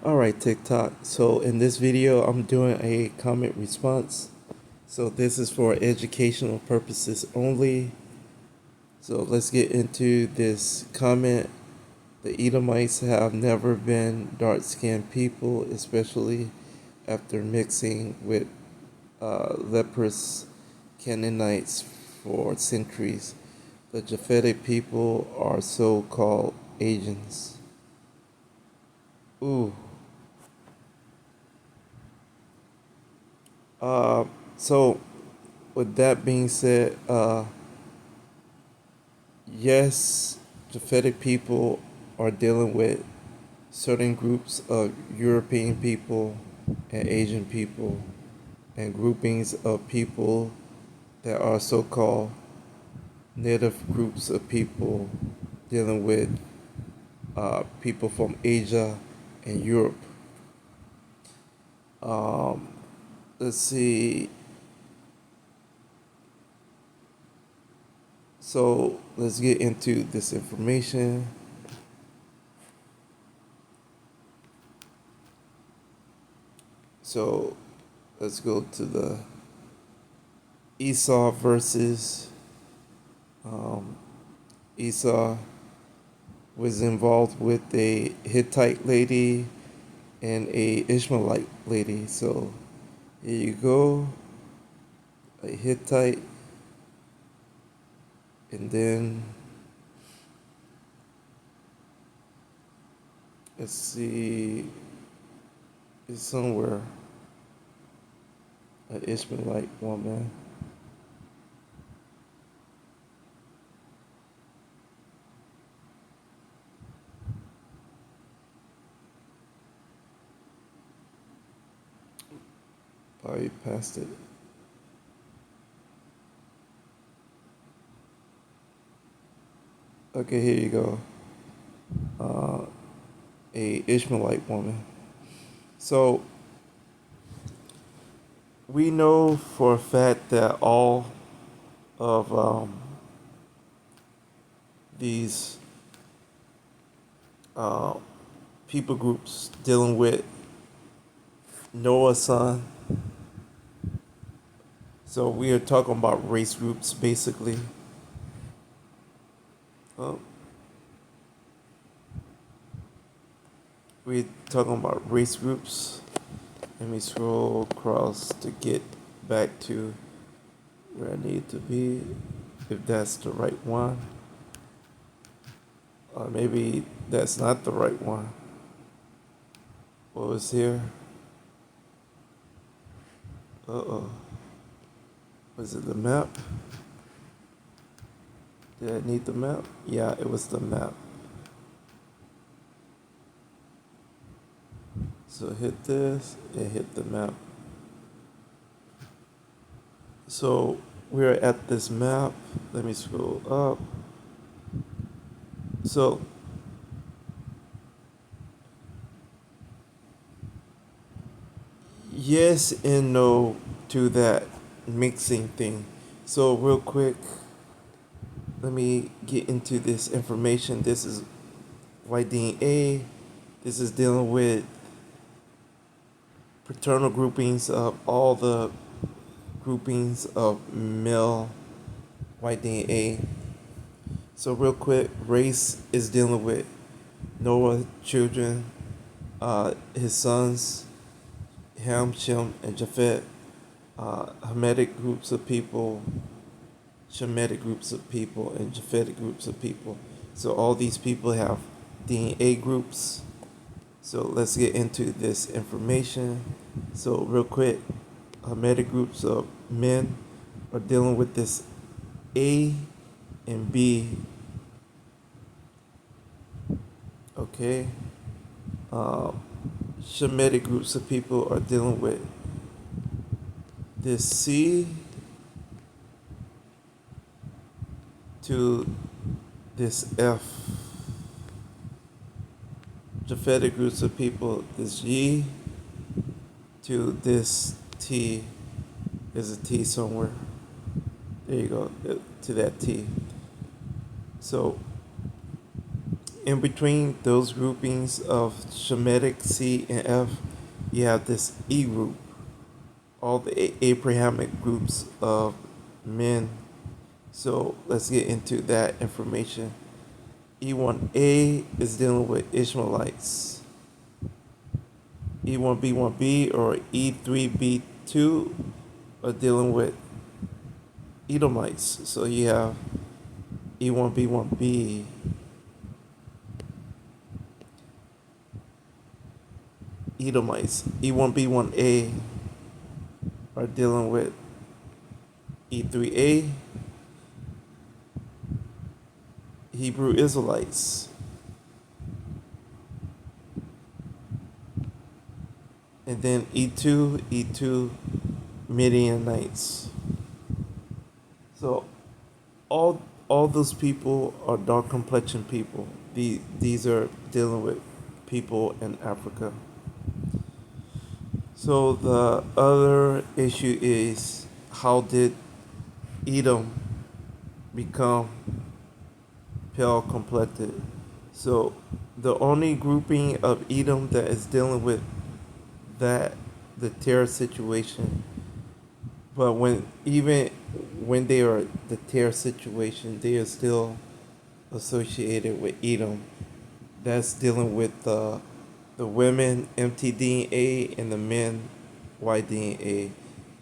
Alright, TikTok. So in this video, I'm doing a comment response. So this is for educational purposes only. So let's get into this comment. The Edomites have never been dark-skinned people, especially after mixing with leprous Canaanites for centuries. The Japhetic people are so-called Asians. Ooh. Uh, so with that being said, yes, Japhetic people are dealing with certain groups of European people and Asian people and groupings of people that are so-called native groups of people dealing with people from Asia and Europe. Um, let's see. So let's get into this information. So let's go to the Esau versus Esau was involved with a Hittite lady and a Ishmaelite lady. So here you go, a Hittite, and then let's see, it's somewhere an Ishmaelite woman. I passed it. Okay, here you go. A Ishmaelite woman. So we know for a fact that all of these uh, people groups dealing with Noah's son. So we are talking about race groups basically. Uh, we're talking about race groups. Let me scroll across to get back to where I need to be, if that's the right one. Or maybe that's not the right one. What was here? Uh-oh. Was it the map? Did I need the map? Yeah, it was the map. So hit this and hit the map. So we're at this map. Let me scroll up. So yes and no to that mixing thing. So real quick, let me get into this information. This is YDNA. This is dealing with paternal groupings of all the groupings of male white DNA. So real quick, race is dealing with Noah children, his sons, Ham, Shem, and Japhet, Hamitic groups of people, Shemitic groups of people, and Japhetic groups of people. So all these people have DNA groups. So let's get into this information. So real quick, Hamitic groups of men are dealing with this A and B. Okay. Shemitic groups of people are dealing with this C to this F. Japhetic groups of people, this G to this T. There's a T somewhere. There you go, to that T. So in between those groupings of Shemitic C and F, you have this E group, all the Abrahamic groups of men. So let's get into that information. E1A is dealing with Ishmaelites. E1B1B or E3B2 are dealing with Edomites. So you have E1B1B, Edomites. E1B1A are dealing with E3A, Hebrew Israelites. And then E2 Midianites. So all those people are dark complexion people. These are dealing with people in Africa. So the other issue is, how did Edom become pale complected? So the only grouping of Edom that is dealing with the terror situation, but even when they are the terror situation, they are still associated with Edom. That's dealing with the women mtDNA and the men Y-DNA.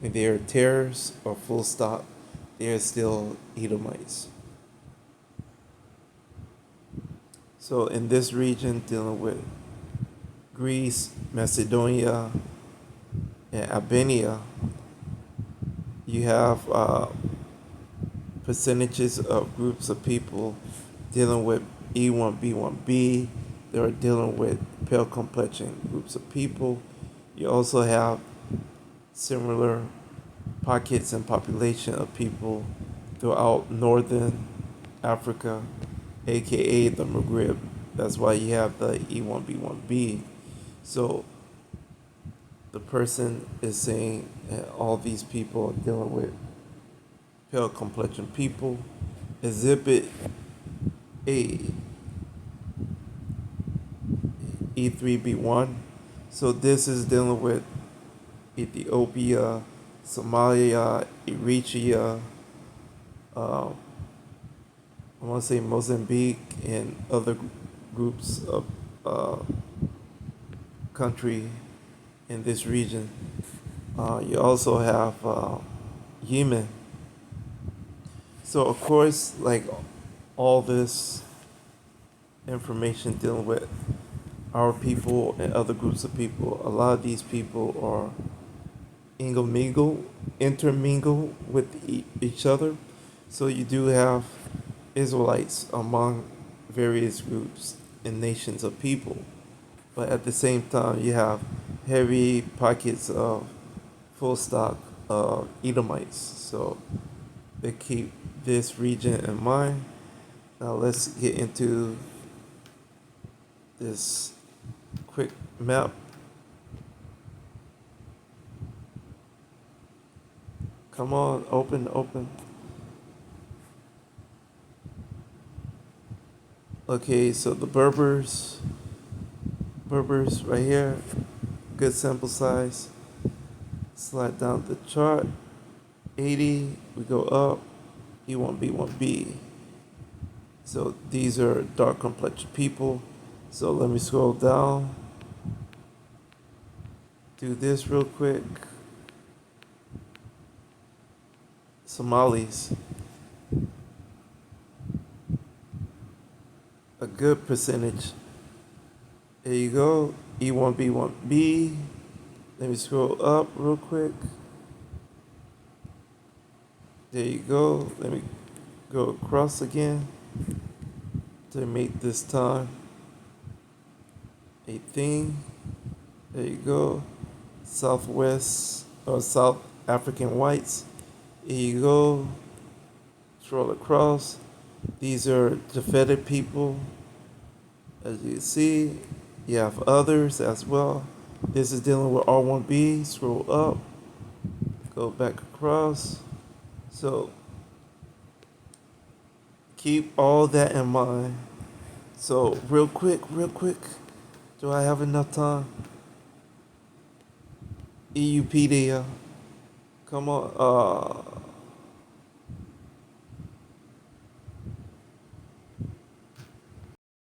When they are terrorists or full stop, they are still Edomites. So in this region, dealing with Greece, Macedonia, and Albania, you have percentages of groups of people dealing with E1B1B. They're dealing with pale complexion groups of people. You also have similar pockets and population of people throughout northern Africa, aka the Maghreb. That's why you have the E1B1B. So the person is saying that all these people are dealing with pale complexion people. Exhibit A, E3B1. So this is dealing with Ethiopia, Somalia, Eritrea, I want to say Mozambique, and other groups of country in this region. You also have Yemen. So of course, like all this information dealing with our people and other groups of people, a lot of these people are intermingle with each other. So you do have Israelites among various groups and nations of people. But at the same time, you have heavy pockets of full stock Edomites. So they keep this region in mind. Now let's get into this quick map. Come on, open. Okay, so the Berbers right here, good sample size. Slide down the chart, 80, we go up, E1B1B. So these are dark complexion people. So let me scroll down, do this real quick. Somalis, a good percentage. There you go, E1B1B. Let me scroll up real quick. There you go. Let me go across again to make this time a thing. There you go. Southwest or South African whites. Here you go. Scroll across. These are Japhetic people. As you can see, you have others as well. This is dealing with R1B. Scroll up. Go back across. So keep all that in mind. So real quick, do I have enough time? EUP there. Come on.